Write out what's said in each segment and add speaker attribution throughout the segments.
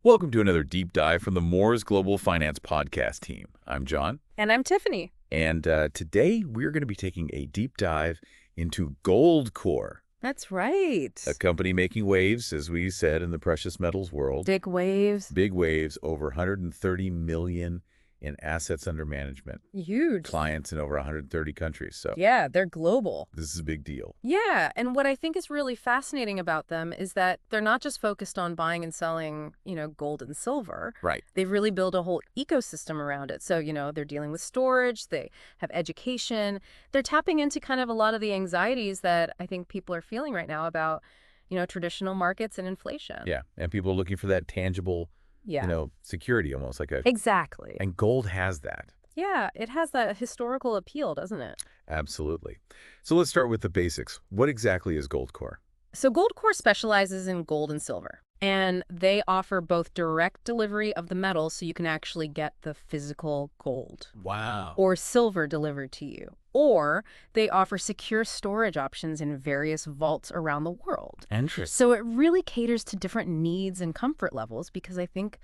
Speaker 1: Welcome to another deep dive from the Morss Global Finance Podcast team. I'm John.
Speaker 2: And I'm Tiffany.
Speaker 1: And today we're going to be taking a deep dive into GoldCore.
Speaker 2: That's right.
Speaker 1: A company making waves, as we said, in the precious metals world.
Speaker 2: Big waves.
Speaker 1: Big waves, over 130 million in assets under management.
Speaker 2: Huge.
Speaker 1: Clients in over 130 countries. So
Speaker 2: yeah, they're global.
Speaker 1: this is a big deal.
Speaker 2: Yeah, and what I think is really fascinating about them is that they're not just focused on buying and selling, gold and silver.
Speaker 1: Right.
Speaker 2: They've really built a whole ecosystem around it. So, they're dealing with storage, they have education. They're tapping into kind of a lot of the anxieties that I think people are feeling right now about, traditional markets and inflation.
Speaker 1: Yeah, and people are looking for that tangible, security, almost like a...
Speaker 2: Exactly.
Speaker 1: And gold has that.
Speaker 2: Yeah, it has that historical appeal, doesn't it?
Speaker 1: Absolutely. So let's start with the basics. What exactly is GoldCore?
Speaker 2: So GoldCore specializes in gold and silver, and they offer both direct delivery of the metal so you can actually get the physical gold.
Speaker 1: Wow.
Speaker 2: Or silver delivered to you. Or they offer secure storage options in various vaults around the world.
Speaker 1: Interesting.
Speaker 2: So it really caters to different needs and comfort levels because I think,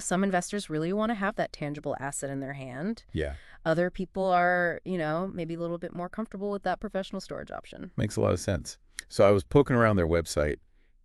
Speaker 2: some investors really want to have that tangible asset in their hand.
Speaker 1: Yeah.
Speaker 2: Other people are, maybe a little bit more comfortable with that professional storage option.
Speaker 1: Makes a lot of sense. So I was poking around their website,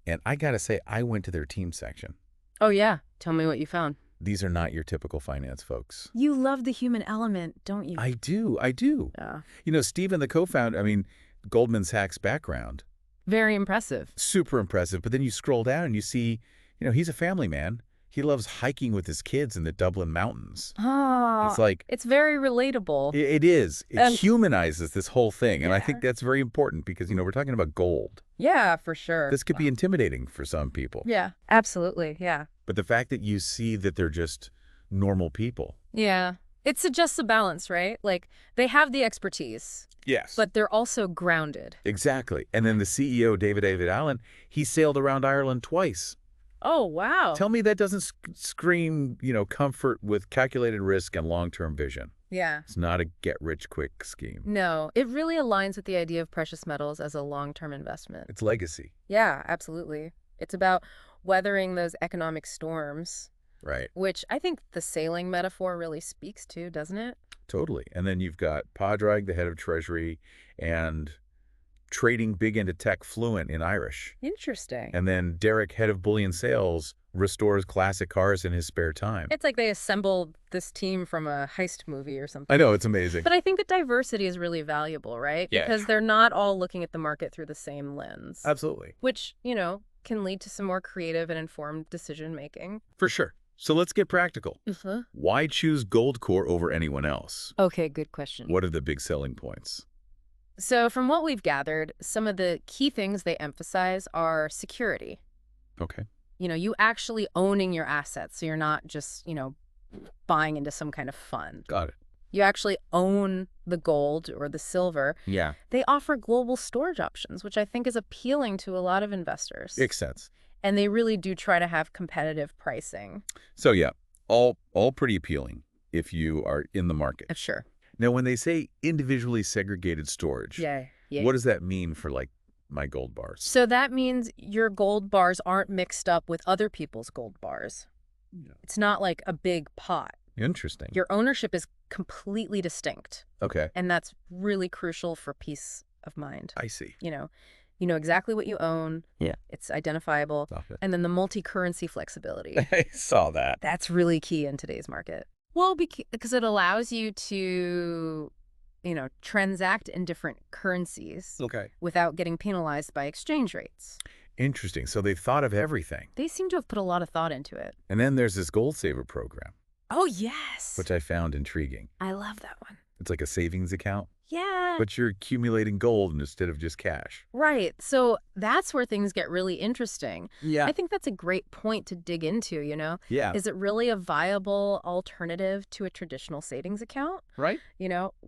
Speaker 1: and I got to say, I went to their team section.
Speaker 2: Oh, yeah. Tell me what you found.
Speaker 1: These are not your typical finance folks.
Speaker 2: You love the human element, don't you?
Speaker 1: I do. Yeah. Stephen, the co-founder, Goldman Sachs background.
Speaker 2: Very impressive.
Speaker 1: Super impressive. But then you scroll down and you see, he's a family man. He loves hiking with his kids in the Dublin mountains.
Speaker 2: Oh, it's very relatable.
Speaker 1: It is. It humanizes this whole thing. And I
Speaker 2: Yeah.
Speaker 1: think that's very important because, we're talking about gold.
Speaker 2: Yeah, for sure.
Speaker 1: This could be intimidating for some people.
Speaker 2: Yeah, absolutely. Yeah.
Speaker 1: But the fact that you see that they're just normal people.
Speaker 2: Yeah. It suggests a balance, right? Like, they have the expertise,
Speaker 1: Yes.
Speaker 2: but they're also grounded.
Speaker 1: Exactly. And then the CEO, David Allen, he sailed around Ireland twice.
Speaker 2: Oh, wow.
Speaker 1: Tell me that doesn't scream, comfort with calculated risk and long-term vision.
Speaker 2: Yeah.
Speaker 1: It's not a get-rich-quick scheme.
Speaker 2: No, it really aligns with the idea of precious metals as a long-term investment.
Speaker 1: It's legacy.
Speaker 2: Yeah, absolutely. It's about weathering those economic storms,
Speaker 1: Right.
Speaker 2: which I think the sailing metaphor really speaks to, doesn't it?
Speaker 1: Totally. And then you've got Padraig, the head of Treasury, and trading big into tech fluent in Irish.
Speaker 2: Interesting.
Speaker 1: And then Derek, head of bullion sales, restores classic cars in his spare time.
Speaker 2: It's like they assembled this team from a heist movie or something.
Speaker 1: I know, it's amazing.
Speaker 2: But I think the diversity is really valuable, right?
Speaker 1: Yeah.
Speaker 2: Because they're not all looking at the market through the same lens.
Speaker 1: Absolutely.
Speaker 2: Which, can lead to some more creative and informed decision making.
Speaker 1: For sure. So let's get practical. Why choose GoldCore over anyone else?
Speaker 2: Okay, good question.
Speaker 1: What are the big selling points?
Speaker 2: So from what we've gathered, some of the key things they emphasize are security.
Speaker 1: Okay.
Speaker 2: You actually owning your assets. So you're not just, buying into some kind of fund.
Speaker 1: Got it.
Speaker 2: You actually own the gold or the silver.
Speaker 1: Yeah.
Speaker 2: They offer global storage options, which I think is appealing to a lot of investors.
Speaker 1: Makes sense.
Speaker 2: And they really do try to have competitive pricing.
Speaker 1: So yeah, all pretty appealing if you are in the market.
Speaker 2: Sure.
Speaker 1: Now, when they say individually segregated storage,
Speaker 2: Yeah.
Speaker 1: what does that mean for, my gold bars?
Speaker 2: So that means your gold bars aren't mixed up with other people's gold bars.
Speaker 1: Yeah.
Speaker 2: It's not like a big pot.
Speaker 1: Interesting.
Speaker 2: Your ownership is completely distinct.
Speaker 1: Okay.
Speaker 2: And that's really crucial for peace of mind.
Speaker 1: I see.
Speaker 2: You know exactly what you own.
Speaker 1: Yeah.
Speaker 2: It's identifiable.
Speaker 1: Stop it.
Speaker 2: And then the multi-currency flexibility.
Speaker 1: I saw that.
Speaker 2: That's really key in today's market. Well, because it allows you to, transact in different currencies
Speaker 1: Okay.
Speaker 2: without getting penalized by exchange rates.
Speaker 1: Interesting. So they've thought of everything.
Speaker 2: They seem to have put a lot of thought into it.
Speaker 1: And then there's this Gold Saver program,
Speaker 2: Oh, yes.
Speaker 1: which I found intriguing.
Speaker 2: I love that one.
Speaker 1: It's like a savings account,
Speaker 2: Yeah.
Speaker 1: but you're accumulating gold instead of just cash.
Speaker 2: Right. So that's where things get really interesting.
Speaker 1: Yeah.
Speaker 2: I think that's a great point to dig into,
Speaker 1: Yeah.
Speaker 2: Is it really a viable alternative to a traditional savings account?
Speaker 1: Right?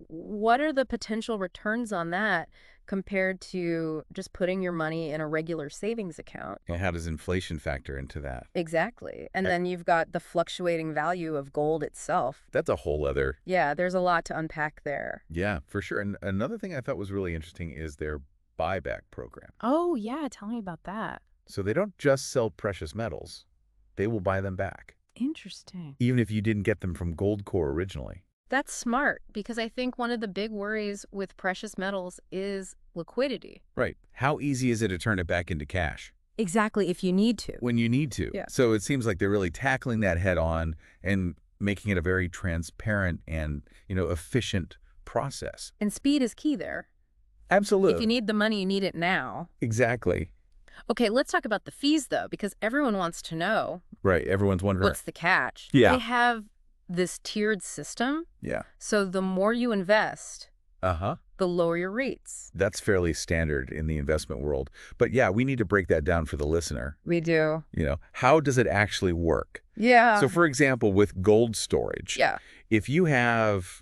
Speaker 2: What are the potential returns on that compared to just putting your money in a regular savings account?
Speaker 1: And how does inflation factor into that?
Speaker 2: Exactly. And then you've got the fluctuating value of gold itself.
Speaker 1: That's a whole other...
Speaker 2: Yeah, there's a lot to unpack there.
Speaker 1: Yeah, for sure. And another thing I thought was really interesting is their buyback program.
Speaker 2: Oh, yeah. Tell me about that.
Speaker 1: So they don't just sell precious metals. they will buy them back,
Speaker 2: Interesting.
Speaker 1: even if you didn't get them from GoldCore originally.
Speaker 2: That's smart, because I think one of the big worries with precious metals is liquidity.
Speaker 1: Right. How easy is it to turn it back into cash?
Speaker 2: Exactly, if you need to.
Speaker 1: When you need to.
Speaker 2: Yeah.
Speaker 1: So it seems like they're really tackling that head on and making it a very transparent and, efficient process.
Speaker 2: And speed is key there.
Speaker 1: Absolutely.
Speaker 2: If you need the money, you need it now.
Speaker 1: Exactly.
Speaker 2: Okay, let's talk about the fees, though, because everyone wants to know.
Speaker 1: Right. Everyone's wondering.
Speaker 2: What's the catch?
Speaker 1: Yeah.
Speaker 2: They have this tiered system.
Speaker 1: Yeah.
Speaker 2: So the more you invest,
Speaker 1: Uh-huh.
Speaker 2: the lower your rates.
Speaker 1: That's fairly standard in the investment world. But yeah, we need to break that down for the listener.
Speaker 2: We do.
Speaker 1: How does it actually work?
Speaker 2: Yeah.
Speaker 1: So for example, with gold storage,
Speaker 2: Yeah.
Speaker 1: if you have,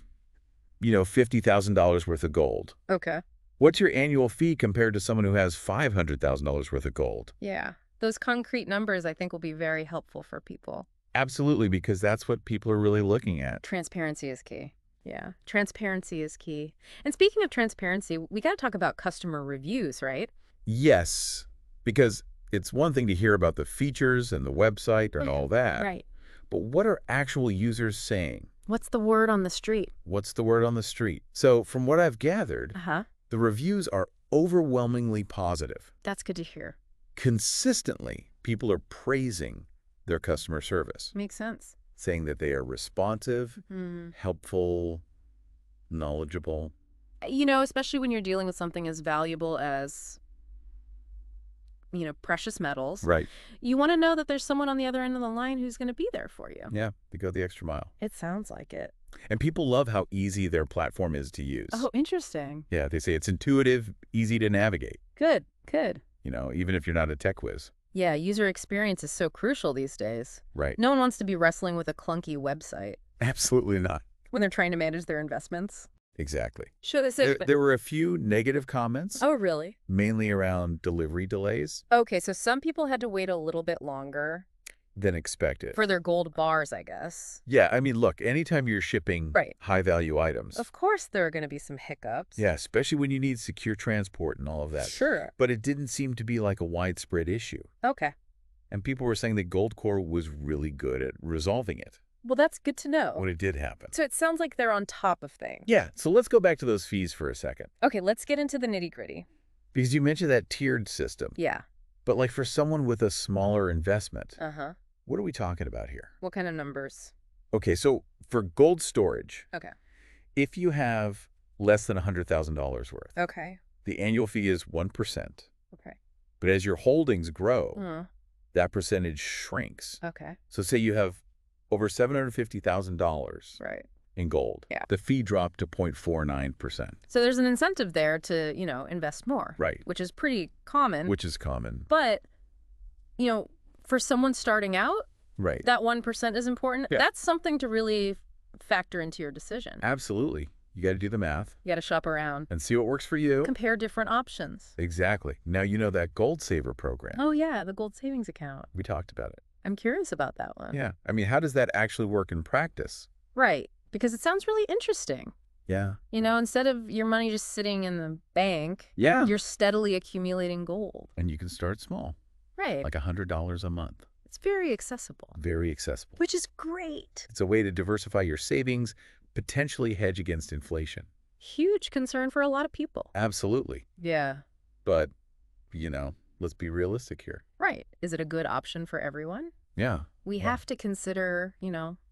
Speaker 1: $50,000 worth of gold,
Speaker 2: Okay.
Speaker 1: what's your annual fee compared to someone who has $500,000 worth of gold?
Speaker 2: Yeah. Those concrete numbers, I think, will be very helpful for people.
Speaker 1: Absolutely, because that's what people are really looking at.
Speaker 2: Transparency is key. Yeah. Transparency is key. And speaking of transparency, we got to talk about customer reviews, right?
Speaker 1: Yes, because it's one thing to hear about the features and the website and all that.
Speaker 2: Right.
Speaker 1: But what are actual users saying?
Speaker 2: What's the word on the street?
Speaker 1: What's the word on the street? So from what I've gathered,
Speaker 2: Uh-huh.
Speaker 1: the reviews are overwhelmingly positive.
Speaker 2: That's good to hear.
Speaker 1: Consistently, people are praising their customer service,
Speaker 2: Makes sense.
Speaker 1: saying that they are responsive,
Speaker 2: Hmm.
Speaker 1: helpful, knowledgeable.
Speaker 2: Especially when you're dealing with something as valuable as, precious metals.
Speaker 1: Right.
Speaker 2: You want to know that there's someone on the other end of the line who's going to be there for you.
Speaker 1: Yeah, they go the extra mile.
Speaker 2: It sounds like it.
Speaker 1: And people love how easy their platform is to use.
Speaker 2: Oh, interesting.
Speaker 1: Yeah, they say it's intuitive, easy to navigate,
Speaker 2: Good, good.
Speaker 1: even if you're not a tech whiz.
Speaker 2: Yeah, user experience is so crucial these days.
Speaker 1: Right.
Speaker 2: No one wants to be wrestling with a clunky website
Speaker 1: Absolutely not.
Speaker 2: when they're trying to manage their investments.
Speaker 1: Exactly.
Speaker 2: Sure,
Speaker 1: There were a few negative comments,
Speaker 2: Oh, really?
Speaker 1: mainly around delivery delays
Speaker 2: Okay, so some people had to wait a little bit longer
Speaker 1: than expected.
Speaker 2: for their gold bars, I guess.
Speaker 1: Yeah, I mean, look, anytime you're shipping
Speaker 2: Right.
Speaker 1: high-value items,
Speaker 2: Of course there are going to be some hiccups.
Speaker 1: yeah, especially when you need secure transport and all of that.
Speaker 2: Sure.
Speaker 1: But it didn't seem to be like a widespread issue.
Speaker 2: Okay.
Speaker 1: And people were saying that GoldCore was really good at resolving it
Speaker 2: Well, that's good to know.
Speaker 1: when it did happen.
Speaker 2: So it sounds like they're on top of things.
Speaker 1: Yeah, so let's go back to those fees for a second.
Speaker 2: Okay, let's get into the nitty-gritty.
Speaker 1: Because you mentioned that tiered system.
Speaker 2: Yeah.
Speaker 1: But like for someone with a smaller investment,
Speaker 2: Uh-huh.
Speaker 1: what are we talking about here?
Speaker 2: What kind of numbers?
Speaker 1: Okay, so for gold storage,
Speaker 2: Okay.
Speaker 1: if you have less than $100,000 worth,
Speaker 2: Okay.
Speaker 1: the annual fee is 1%.
Speaker 2: Okay.
Speaker 1: But as your holdings grow,
Speaker 2: Uh,
Speaker 1: that percentage shrinks.
Speaker 2: okay.
Speaker 1: So say you have over $750,000
Speaker 2: Right.
Speaker 1: in gold.
Speaker 2: Yeah.
Speaker 1: The fee dropped to 0.49%.
Speaker 2: So there's an incentive there to, invest more.
Speaker 1: Right.
Speaker 2: Which is pretty common.
Speaker 1: Which is common.
Speaker 2: But, for someone starting out,
Speaker 1: Right.
Speaker 2: that 1% is important.
Speaker 1: Yeah.
Speaker 2: That's something to really factor into your decision.
Speaker 1: Absolutely. You got to do the math
Speaker 2: You got to shop around.
Speaker 1: and see what works for you.
Speaker 2: Compare different options.
Speaker 1: Exactly. Now you know that Gold Saver program.
Speaker 2: Oh, yeah, the gold savings account.
Speaker 1: We talked about it.
Speaker 2: I'm curious about that one.
Speaker 1: Yeah. I mean, how does that actually work in practice?
Speaker 2: Right. Because it sounds really interesting.
Speaker 1: Yeah.
Speaker 2: Instead of your money just sitting in the bank,
Speaker 1: Yeah.
Speaker 2: you're steadily accumulating gold.
Speaker 1: And you can start small,
Speaker 2: Right.
Speaker 1: like $100 a month.
Speaker 2: It's very accessible,
Speaker 1: Very accessible.
Speaker 2: which is great.
Speaker 1: It's a way to diversify your savings, potentially hedge against inflation.
Speaker 2: Huge concern for a lot of people.
Speaker 1: Absolutely.
Speaker 2: Yeah.
Speaker 1: But, let's be realistic here.
Speaker 2: Right. Is it a good option for everyone?
Speaker 1: Yeah.
Speaker 2: We
Speaker 1: Yeah.
Speaker 2: have to consider,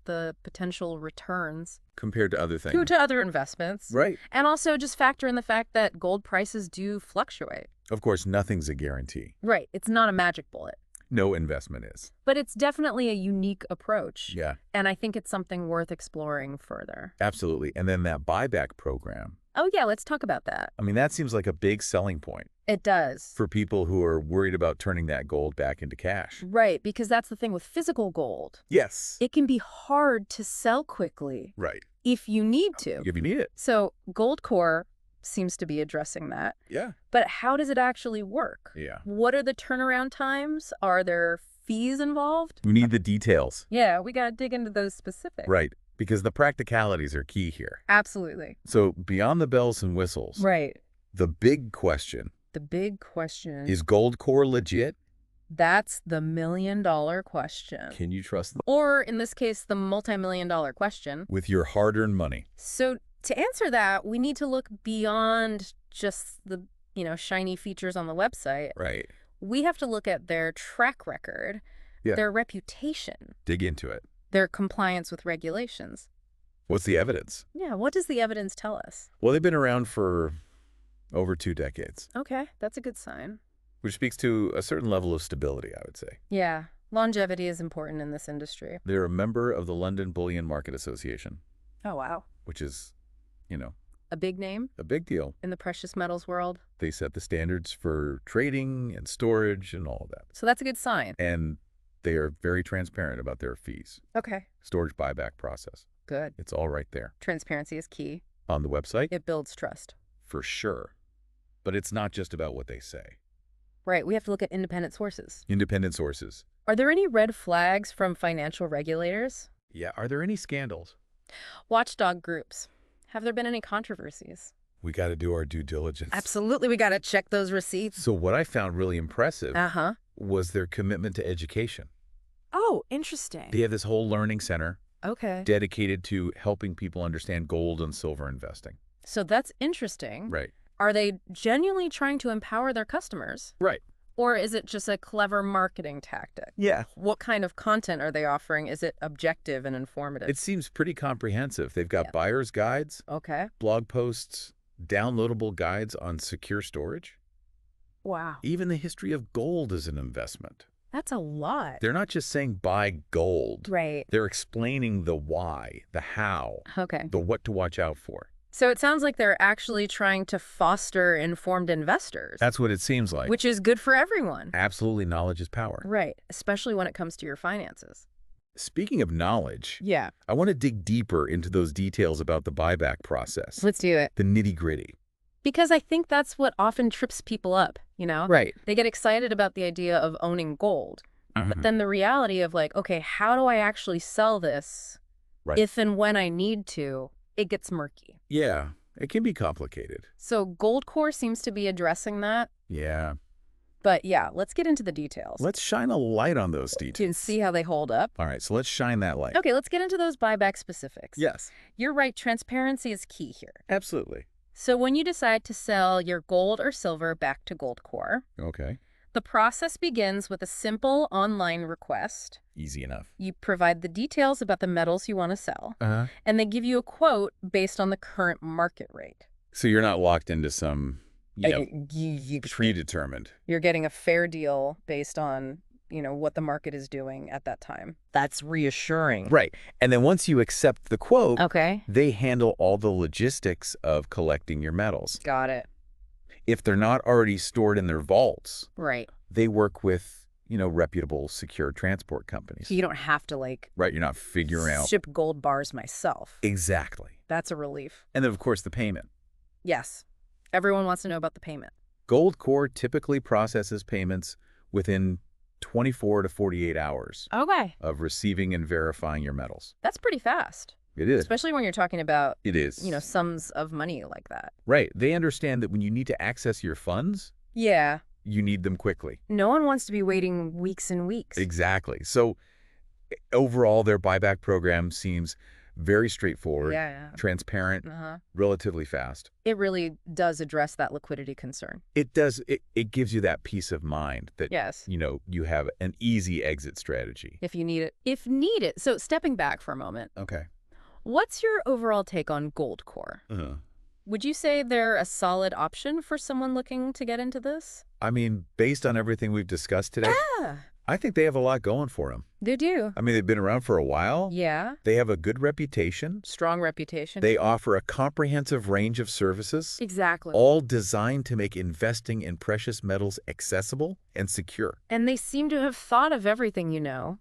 Speaker 2: the potential returns
Speaker 1: Compared to other things.
Speaker 2: to other investments.
Speaker 1: Right.
Speaker 2: And also just factor in the fact that gold prices do fluctuate.
Speaker 1: Of course, nothing's a guarantee.
Speaker 2: Right. It's not a magic bullet.
Speaker 1: No investment is.
Speaker 2: But it's definitely a unique approach.
Speaker 1: Yeah,
Speaker 2: And I think it's something worth exploring further.
Speaker 1: absolutely. And then that buyback program,
Speaker 2: Oh, yeah, let's talk about that.
Speaker 1: I mean, that seems like a big selling point
Speaker 2: It does.
Speaker 1: for people who are worried about turning that gold back into cash.
Speaker 2: Right, because that's the thing with physical gold.
Speaker 1: Yes.
Speaker 2: It can be hard to sell quickly
Speaker 1: Right.
Speaker 2: if you need to.
Speaker 1: If you need it.
Speaker 2: So GoldCore seems to be addressing that.
Speaker 1: Yeah.
Speaker 2: But how does it actually work?
Speaker 1: Yeah.
Speaker 2: What are the turnaround times? Are there fees involved?
Speaker 1: We need the details.
Speaker 2: Yeah, we got to dig into those specifics.
Speaker 1: Right. Because the practicalities are key here.
Speaker 2: Absolutely.
Speaker 1: So beyond the bells and whistles,
Speaker 2: Right.
Speaker 1: the big question
Speaker 2: The big question
Speaker 1: is GoldCore legit?
Speaker 2: That's the million-dollar question.
Speaker 1: Can you trust them?
Speaker 2: Or, in this case, the multi-million-dollar question.
Speaker 1: With your hard-earned money.
Speaker 2: So to answer that, we need to look beyond just the, shiny features on the website.
Speaker 1: Right.
Speaker 2: We have to look at their track record, their reputation.
Speaker 1: Dig into it.
Speaker 2: Their compliance with regulations.
Speaker 1: What's the evidence?
Speaker 2: Yeah, what does the evidence tell us?
Speaker 1: Well, they've been around for over 2 decades.
Speaker 2: Okay, that's a good sign.
Speaker 1: Which speaks to a certain level of stability, I would say.
Speaker 2: Yeah, longevity is important in this industry.
Speaker 1: They're a member of the London Bullion Market Association.
Speaker 2: Oh, wow.
Speaker 1: Which is,
Speaker 2: a big name
Speaker 1: a big deal.
Speaker 2: in the precious metals world.
Speaker 1: They set the standards for trading and storage and all of that.
Speaker 2: So that's a good sign.
Speaker 1: And they are very transparent about their fees.
Speaker 2: Okay.
Speaker 1: Storage buyback process.
Speaker 2: Good.
Speaker 1: It's all right there.
Speaker 2: Transparency is key.
Speaker 1: On the website?
Speaker 2: It builds trust.
Speaker 1: For sure. But it's not just about what they say.
Speaker 2: Right. We have to look at independent sources.
Speaker 1: Independent sources.
Speaker 2: Are there any red flags from financial regulators?
Speaker 1: Yeah. Are there any scandals?
Speaker 2: Watchdog groups. Have there been any controversies?
Speaker 1: We got to do our due diligence.
Speaker 2: Absolutely. We got to check those receipts.
Speaker 1: So what I found really impressive
Speaker 2: Uh-huh.
Speaker 1: was their commitment to education.
Speaker 2: Oh, interesting.
Speaker 1: They have this whole learning center
Speaker 2: Okay.
Speaker 1: dedicated to helping people understand gold and silver investing.
Speaker 2: So that's interesting.
Speaker 1: Right.
Speaker 2: Are they genuinely trying to empower their customers?
Speaker 1: Right.
Speaker 2: Or is it just a clever marketing tactic?
Speaker 1: Yeah.
Speaker 2: What kind of content are they offering? Is it objective and informative?
Speaker 1: It seems pretty comprehensive. They've got buyer's guides,
Speaker 2: Okay.
Speaker 1: blog posts, downloadable guides on secure storage.
Speaker 2: Wow.
Speaker 1: Even the history of gold as an investment.
Speaker 2: That's a lot.
Speaker 1: They're not just saying buy gold.
Speaker 2: Right.
Speaker 1: They're explaining the why, the how,
Speaker 2: Okay.
Speaker 1: the what to watch out for.
Speaker 2: So it sounds like they're actually trying to foster informed investors.
Speaker 1: That's what it seems like.
Speaker 2: Which is good for everyone.
Speaker 1: Absolutely, knowledge is power.
Speaker 2: Right. Especially when it comes to your finances.
Speaker 1: Speaking of knowledge,
Speaker 2: Yeah.
Speaker 1: I want to dig deeper into those details about the buyback process.
Speaker 2: Let's do it.
Speaker 1: The nitty-gritty.
Speaker 2: Because I think that's what often trips people up,
Speaker 1: Right.
Speaker 2: They get excited about the idea of owning gold. But then the reality of okay, how do I actually sell this if and when I need to, it gets murky.
Speaker 1: Yeah, it can be complicated.
Speaker 2: So GoldCore seems to be addressing that.
Speaker 1: Yeah.
Speaker 2: But yeah, let's get into the details.
Speaker 1: Let's shine a light on those details.
Speaker 2: To see how they hold up.
Speaker 1: All right, so let's shine that light.
Speaker 2: Okay, let's get into those buyback specifics.
Speaker 1: Yes.
Speaker 2: You're right, transparency is key here.
Speaker 1: Absolutely.
Speaker 2: So when you decide to sell your gold or silver back to GoldCore,
Speaker 1: Okay.
Speaker 2: the process begins with a simple online request.
Speaker 1: Easy enough.
Speaker 2: You provide the details about the metals you want to sell,
Speaker 1: Uh-huh.
Speaker 2: and they give you a quote based on the current market rate.
Speaker 1: So you're not locked into some, predetermined.
Speaker 2: You're getting a fair deal based on, what the market is doing at that time.
Speaker 3: That's reassuring.
Speaker 1: Right. And then once you accept the quote,
Speaker 2: Okay.
Speaker 1: they handle all the logistics of collecting your metals.
Speaker 2: Got it.
Speaker 1: If they're not already stored in their vaults,
Speaker 2: Right.
Speaker 1: they work with, reputable, secure transport companies.
Speaker 2: So you don't have to,
Speaker 1: Right, you're not figuring out.
Speaker 2: ship gold bars myself.
Speaker 1: Exactly.
Speaker 2: That's a relief.
Speaker 1: And then, of course, the payment.
Speaker 2: Yes. Everyone wants to know about the payment.
Speaker 1: GoldCore typically processes payments within 24 to 48 hours
Speaker 2: Okay.
Speaker 1: of receiving and verifying your metals.
Speaker 2: That's pretty fast.
Speaker 1: It is.
Speaker 2: Especially when you're talking about,
Speaker 1: It is.
Speaker 2: sums of money like that.
Speaker 1: Right. They understand that when you need to access your funds,
Speaker 2: Yeah.
Speaker 1: you need them quickly.
Speaker 2: No one wants to be waiting weeks and weeks.
Speaker 1: Exactly. So overall, their buyback program seems very straightforward,
Speaker 2: Yeah.
Speaker 1: transparent,
Speaker 2: Uh-huh.
Speaker 1: relatively fast.
Speaker 2: It really does address that liquidity concern.
Speaker 1: It does. It gives you that peace of mind that,
Speaker 2: Yes.
Speaker 1: you have an easy exit strategy.
Speaker 2: If you need it. If needed. So stepping back for a moment,
Speaker 1: Okay.
Speaker 2: what's your overall take on GoldCore?
Speaker 1: Uh-huh.
Speaker 2: Would you say they're a solid option for someone looking to get into this?
Speaker 1: I mean, based on everything we've discussed today,
Speaker 2: Yeah,
Speaker 1: I think they have a lot going for them.
Speaker 2: they do.
Speaker 1: I mean, they've been around for a while.
Speaker 2: Yeah.
Speaker 1: They have a good reputation.
Speaker 2: Strong reputation.
Speaker 1: They offer a comprehensive range of services,
Speaker 2: Exactly.
Speaker 1: all designed to make investing in precious metals accessible and secure.
Speaker 2: And they seem to have thought of everything,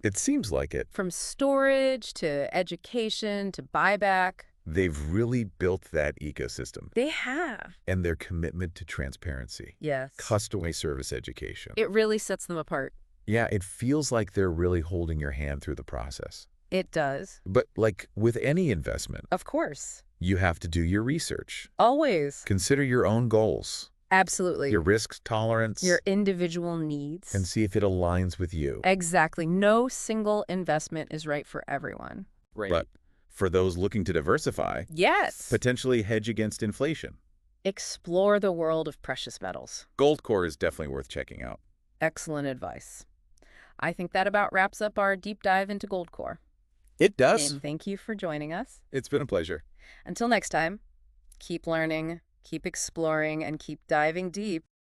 Speaker 1: It seems like it.
Speaker 2: from storage to education to buyback.
Speaker 1: They've really built that ecosystem.
Speaker 2: They have.
Speaker 1: And their commitment to transparency,
Speaker 2: Yes.
Speaker 1: customer service education.
Speaker 2: It really sets them apart.
Speaker 1: Yeah, it feels like they're really holding your hand through the process.
Speaker 2: It does.
Speaker 1: But like with any investment,
Speaker 2: Of course.
Speaker 1: you have to do your research.
Speaker 2: Always.
Speaker 1: Consider your own goals.
Speaker 2: Absolutely.
Speaker 1: your risk tolerance,
Speaker 2: Your individual needs.
Speaker 1: and see if it aligns with you.
Speaker 2: Exactly. No single investment is right for everyone.
Speaker 3: Right.
Speaker 1: But for those looking to diversify,
Speaker 2: Yes.
Speaker 1: potentially hedge against inflation,
Speaker 2: Explore the world of precious metals.
Speaker 1: GoldCore is definitely worth checking out.
Speaker 2: Excellent advice. I think that about wraps up our deep dive into GoldCore.
Speaker 1: It does.
Speaker 2: And thank you for joining us.
Speaker 1: It's been a pleasure.
Speaker 2: Until next time, keep learning, keep exploring, and keep diving deep